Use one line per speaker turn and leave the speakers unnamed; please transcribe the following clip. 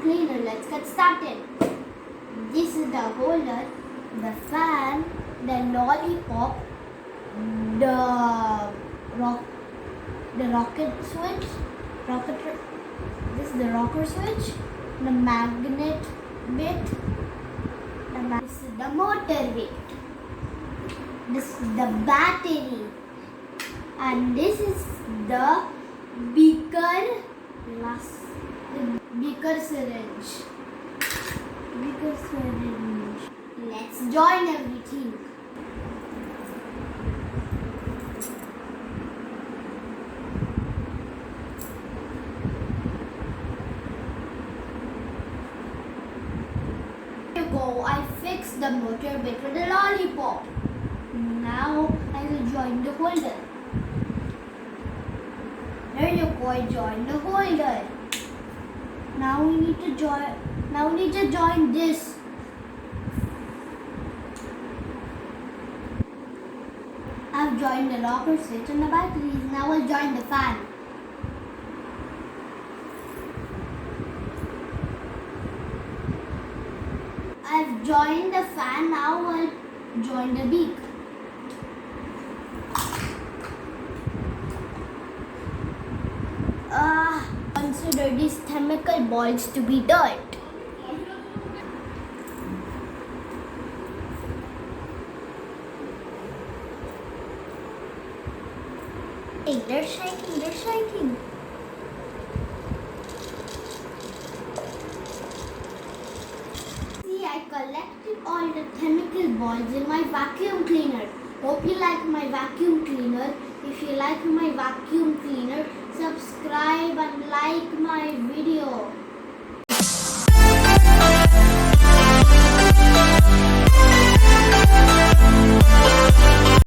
cleaner. Let's get started. This is the holder, the fan, the lollipop, the rocket switch, this is the rocker switch, the magnet bit, this is the motor bit, this is the battery, and this is the beaker syringe. Let's join everything. Here you go. I fixed the motor bit with the lollipop. Now I will join the holder. There you go. I joined the holder. Now we need to join this. I've joined the rocker switch and the batteries. Now I'll join the fan. I've joined the fan. Now I'll join the beak. Consider these chemical balls to be dirt. Hey, they're shaking. See, I collected all the chemical balls in my vacuum cleaner. Hope you like my vacuum cleaner. If you like my vacuum cleaner, subscribe and like my video.